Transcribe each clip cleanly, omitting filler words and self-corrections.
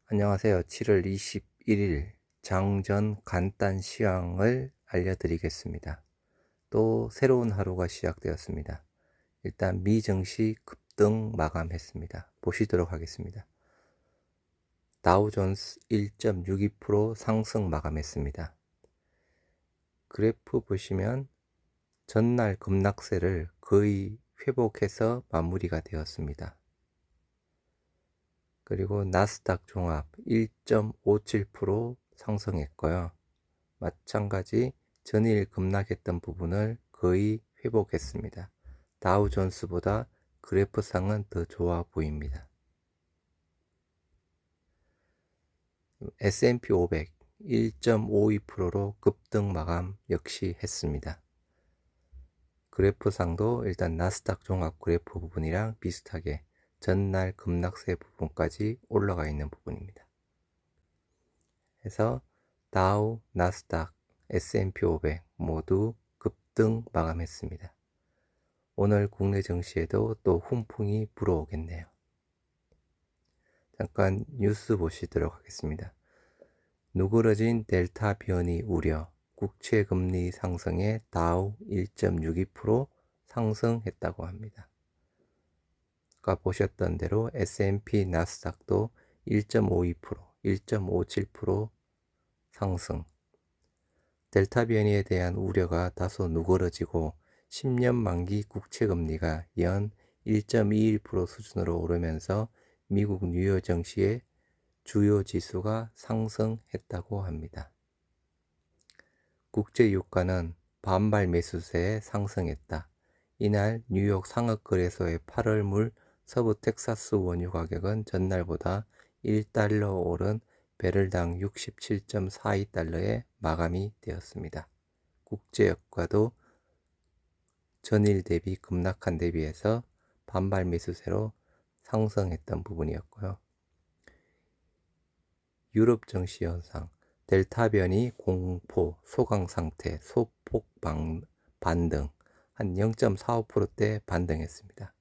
안녕하세요. 7월 21일 장전 간단 시황을 알려드리겠습니다. 또 새로운 하루가 시작되었습니다. 일단 미 증시 급등 마감했습니다. 보시도록 하겠습니다. 다우존스 1.62% 상승 마감했습니다. 그래프 보시면 전날 급락세를 거의 회복해서 마무리가 되었습니다. 그리고 나스닥 종합 1.57% 상승했고요. 마찬가지 전일 급락했던 부분을 거의 회복했습니다. 다우존스보다 그래프상은 더 좋아 보입니다. S&P 500 1.52%로 급등 마감 역시 했습니다. 그래프상도 일단 나스닥 종합 그래프 부분이랑 비슷하게 전날 급락세 부분까지 올라가 있는 부분입니다. 그래서 다우, 나스닥, S&P 500 모두 급등 마감했습니다. 오늘 국내 증시에도 또 훈풍이 불어오겠네요. 잠깐 뉴스 보시도록 하겠습니다. 누그러진 델타 변이 우려, 국채금리 상승에 다우 1.62% 상승했다고 합니다. 아까 보셨던 대로 S&P 나스닥도 1.52%, 1.57% 상승. 델타 변이에 대한 우려가 다소 누그러지고 10년 만기 국채금리가 연 1.21% 수준으로 오르면서 미국 뉴욕 증시의 주요 지수가 상승했다고 합니다. 국제 유가는 반발 매수세에 상승했다. 이날 뉴욕 상업거래소의 8월물 서부 텍사스 원유 가격은 전날보다 1달러 오른 배럴당 67.42달러에 마감이 되었습니다. 국제유가도 전일 대비 급락한 대비해서 반발 매수세로 상승했던 부분이었고요. 유럽 증시 현상, 델타 변이 공포, 소강 상태, 소폭 반등, 한 0.45%대 반등했습니다.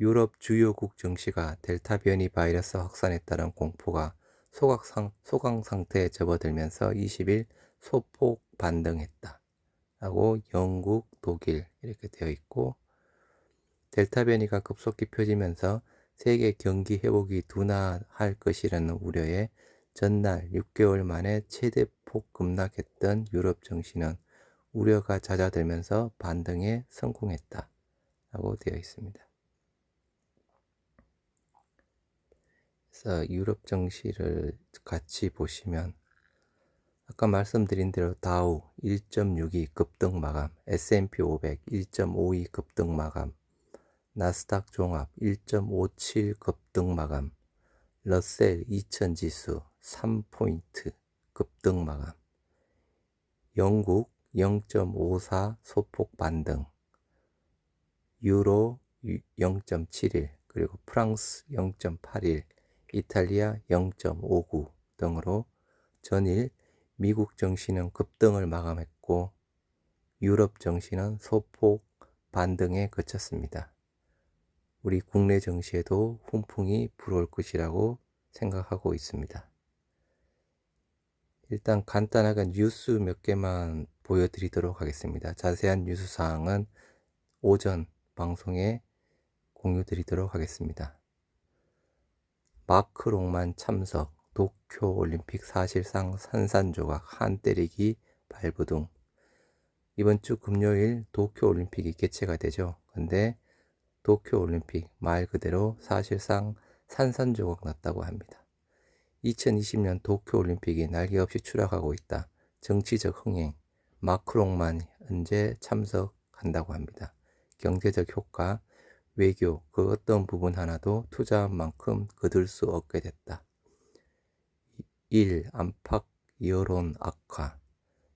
유럽 주요국 증시가 델타 변이 바이러스 확산에 따른 공포가 소강 상태에 접어들면서 20일 소폭 반등했다. 라고 영국, 독일 이렇게 되어 있고, 델타 변이가 급속히 펴지면서 세계 경기 회복이 둔화할 것이라는 우려에 전날 6개월 만에 최대폭 급락했던 유럽 증시는 우려가 잦아들면서 반등에 성공했다. 라고 되어 있습니다. 그래서 유럽 증시를 같이 보시면 아까 말씀드린 대로 다우 1.62 급등 마감, S&P 500 1.52 급등 마감, 나스닥 종합 1.57 급등 마감, 러셀 2000 지수 3포인트 급등 마감, 영국 0.54 소폭 반등, 유로 0.71, 그리고 프랑스 0.81, 이탈리아 0.59 등으로 전일 미국 증시는 급등을 마감했고 유럽 증시는 소폭 반등에 그쳤습니다. 우리 국내 증시에도 훈풍이 불어올 것이라고 생각하고 있습니다. 일단 간단하게 뉴스 몇 개만 보여드리도록 하겠습니다. 자세한 뉴스 사항은 오전 방송에 공유드리도록 하겠습니다. 마크롱만 참석, 도쿄올림픽 사실상 산산조각, 한때리기 발부둥. 이번 주 금요일 도쿄올림픽이 개최가 되죠. 근데 도쿄올림픽 말 그대로 사실상 산산조각 났다고 합니다. 2020년 도쿄올림픽이 날개없이 추락하고 있다. 정치적 흥행, 마크롱만 현재 참석한다고 합니다. 경제적 효과, 외교, 그 어떤 부분 하나도 투자한 만큼 거둘 수 없게 됐다. 1. 안팎 여론 악화.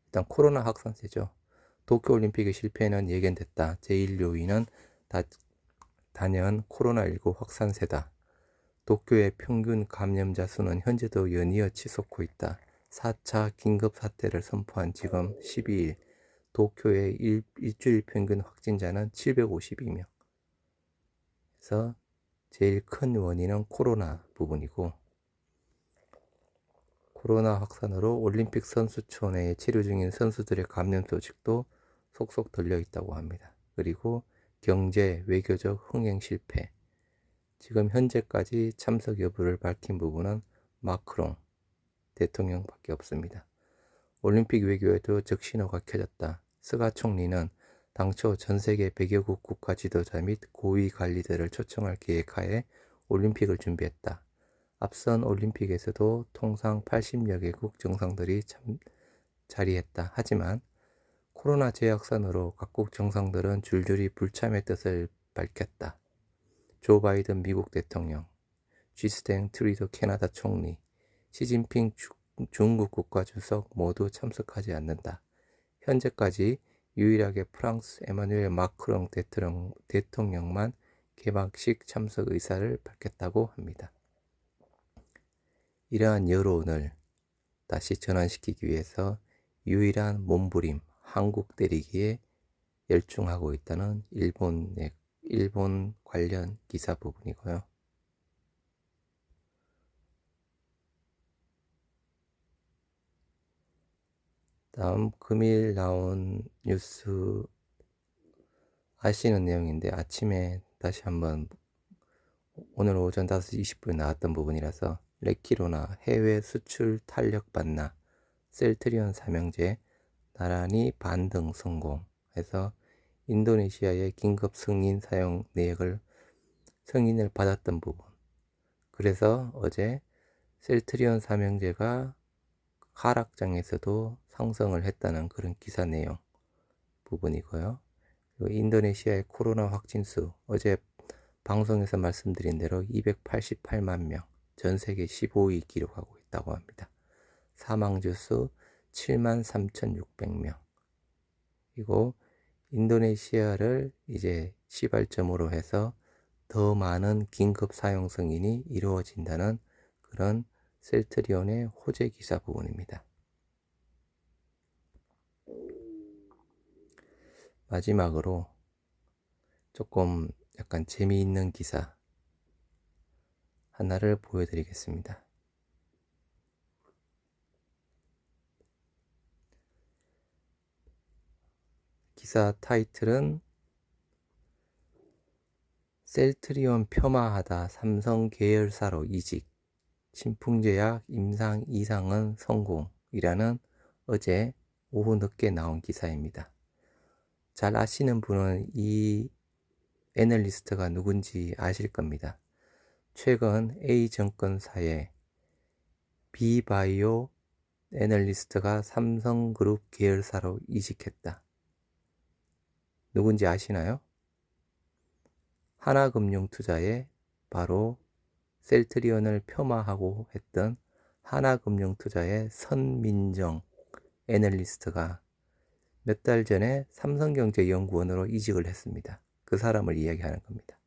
일단 코로나 확산세죠. 도쿄올림픽의 실패는 예견됐다. 제1요인은 단연 코로나19 확산세다. 도쿄의 평균 감염자 수는 현재도 연이어 치솟고 있다. 4차 긴급사태를 선포한 지금 12일, 도쿄의 일주일 평균 확진자는 752명. 그래서 제일 큰 원인은 코로나 부분이고, 코로나 확산으로 올림픽 선수촌에 체류 중인 선수들의 감염 소식도 속속 들려 있다고 합니다. 그리고 경제, 외교적 흥행 실패. 지금 현재까지 참석 여부를 밝힌 부분은 마크롱 대통령밖에 없습니다. 올림픽 외교에도 적신호가 켜졌다. 스가 총리는 당초 전 세계 100여국 국가 지도자 및 고위 관리들을 초청할 계획하에 올림픽을 준비했다. 앞선 올림픽에서도 통상 80여 개국 정상들이 자리했다. 하지만 코로나 재확산으로 각국 정상들은 줄줄이 불참의 뜻을 밝혔다. 조 바이든 미국 대통령, 쥐스탱 트리도 캐나다 총리, 시진핑 중국 국가주석 모두 참석하지 않는다. 현재까지 유일하게 프랑스 에마누엘 마크롱 대통령만 개막식 참석 의사를 밝혔다고 합니다. 이러한 여론을 다시 전환시키기 위해서 유일한 몸부림, 한국 때리기에 열중하고 있다는 일본 관련 기사 부분이고요. 다음 금일 나온 뉴스 아시는 내용인데 아침에 다시 한번 오늘 오전 5시 20분에 나왔던 부분이라서 레키로나 해외 수출 탄력 받나 셀트리온 삼형제 나란히 반등 성공해서 인도네시아의 긴급 승인 사용 내역을 승인을 받았던 부분. 그래서 어제 셀트리온 삼형제가 하락장에서도 상승을 했다는 그런 기사 내용 부분이고요. 그리고 인도네시아의 코로나 확진수 어제 방송에서 말씀드린 대로 288만 명, 전 세계 15위 기록하고 있다고 합니다. 사망자 수 73,600명. 그리고 인도네시아를 이제 시발점으로 해서 더 많은 긴급 사용 승인이 이루어진다는 그런 셀트리온의 호재 기사 부분입니다. 마지막으로 조금 약간 재미있는 기사 하나를 보여드리겠습니다. 기사 타이틀은 셀트리온 폄하하다 삼성 계열사로 이직, 신풍제약 임상 이상은 성공이라는 어제 오후 늦게 나온 기사입니다. 잘 아시는 분은 이 애널리스트가 누군지 아실 겁니다. 최근 A증권사의 비바이오 애널리스트가 삼성그룹 계열사로 이직했다. 누군지 아시나요? 하나금융투자에 바로 셀트리온을 폄하하고 했던 하나금융투자의 선민정 애널리스트가 몇 달 전에 삼성경제연구원으로 이직을 했습니다. 그 사람을 이야기하는 겁니다.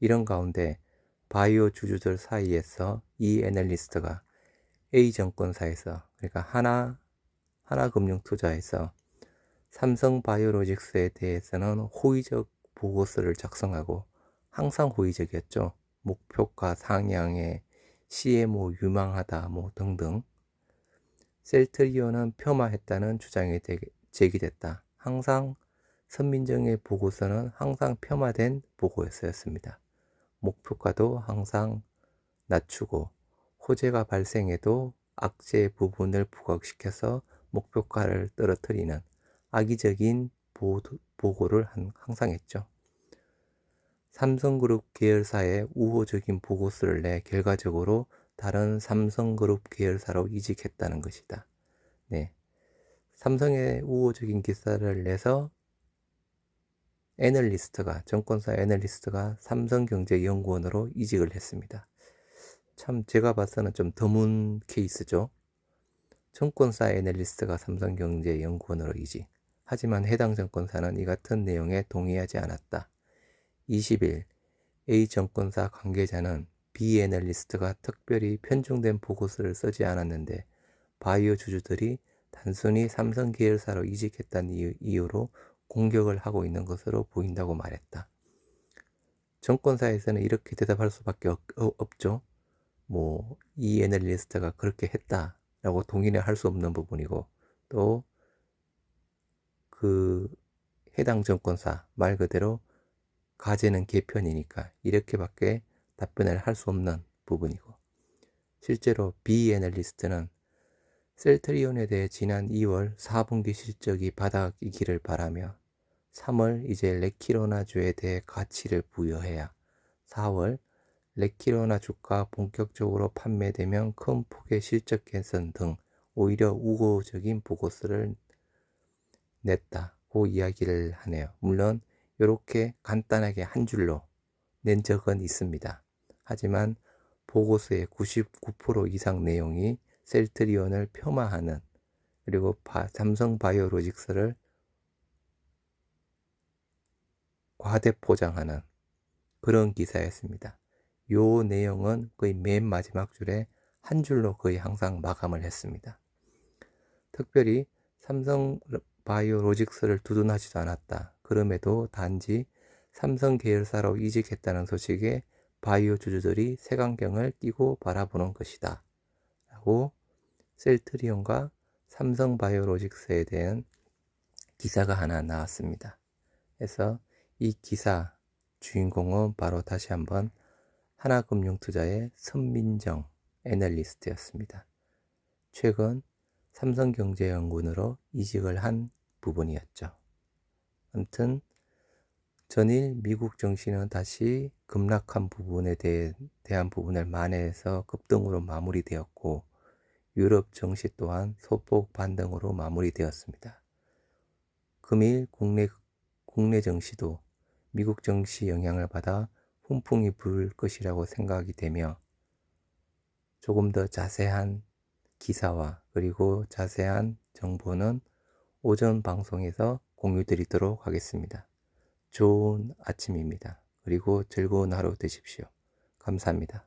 이런 가운데 바이오 주주들 사이에서 이 애널리스트가 A증권사에서 그러니까 하나금융투자에서 삼성바이오로직스에 대해서는 호의적 보고서를 작성하고 항상 호의적이었죠. 목표가 상향에 CMO 유망하다 뭐 등등. 셀트리온은 폄하했다는 주장이 제기됐다. 항상 선민정의 보고서는 항상 폄하된 보고서였습니다. 목표가도 항상 낮추고 호재가 발생해도 악재 부분을 부각시켜서 목표가를 떨어뜨리는 악의적인 보고를 항상 했죠. 삼성그룹 계열사에 우호적인 보고서를 내 결과적으로 다른 삼성그룹 계열사로 이직했다는 것이다. 네. 삼성의 우호적인 기사를 내서 증권사 애널리스트가 삼성경제연구원으로 이직을 했습니다. 참 제가 봐서는 좀 드문 케이스죠. 증권사 애널리스트가 삼성경제연구원으로 이직. 하지만 해당 증권사는 이 같은 내용에 동의하지 않았다. 20일 A증권사 관계자는 B 애널리스트가 특별히 편중된 보고서를 쓰지 않았는데 바이오 주주들이 단순히 삼성 계열사로 이직했다는 이유로 공격을 하고 있는 것으로 보인다고 말했다. 정권사에서는 이렇게 대답할 수밖에 없죠. 이 애널리스트가 그렇게 했다라고 동의를 할 수 없는 부분이고, 또 그 해당 정권사 말 그대로 가제는 개편이니까 이렇게밖에 답변을 할 수 없는 부분이고, 실제로 B 애널리스트는 셀트리온에 대해 지난 2월 4분기 실적이 바닥이기를 바라며 3월 이제 레키로나주에 대해 가치를 부여해야 4월 레키로나 주가 본격적으로 판매되면 큰 폭의 실적 개선 등 오히려 우호적인 보고서를 냈다고 이야기를 하네요. 물론 이렇게 간단하게 한 줄로 낸 적은 있습니다. 하지만 보고서의 99% 이상 내용이 셀트리온을 폄하하는, 그리고 삼성바이오로직스를 과대포장하는 그런 기사였습니다. 요 내용은 거의 맨 마지막 줄에 한 줄로 거의 항상 마감을 했습니다. 특별히 삼성바이오로직스를 두둔하지도 않았다. 그럼에도 단지 삼성 계열사로 이직했다는 소식에 바이오 주주들이 색안경을 끼고 바라보는 것이다 라고 셀트리온과 삼성바이오로직스에 대한 기사가 하나 나왔습니다. 그래서 이 기사 주인공은 바로 다시 한번 하나금융투자의 선민정 애널리스트였습니다. 최근 삼성경제연구원으로 이직을 한 부분이었죠. 아무튼 전일 미국 증시는 다시 급락한 부분에 대한 부분을 만회해서 급등으로 마무리되었고, 유럽 증시 또한 소폭 반등으로 마무리되었습니다. 금일 국내 증시도 미국 증시 영향을 받아 훈풍이 불 것이라고 생각이 되며, 조금 더 자세한 기사와 그리고 자세한 정보는 오전 방송에서 공유드리도록 하겠습니다. 좋은 아침입니다. 그리고 즐거운 하루 되십시오. 감사합니다.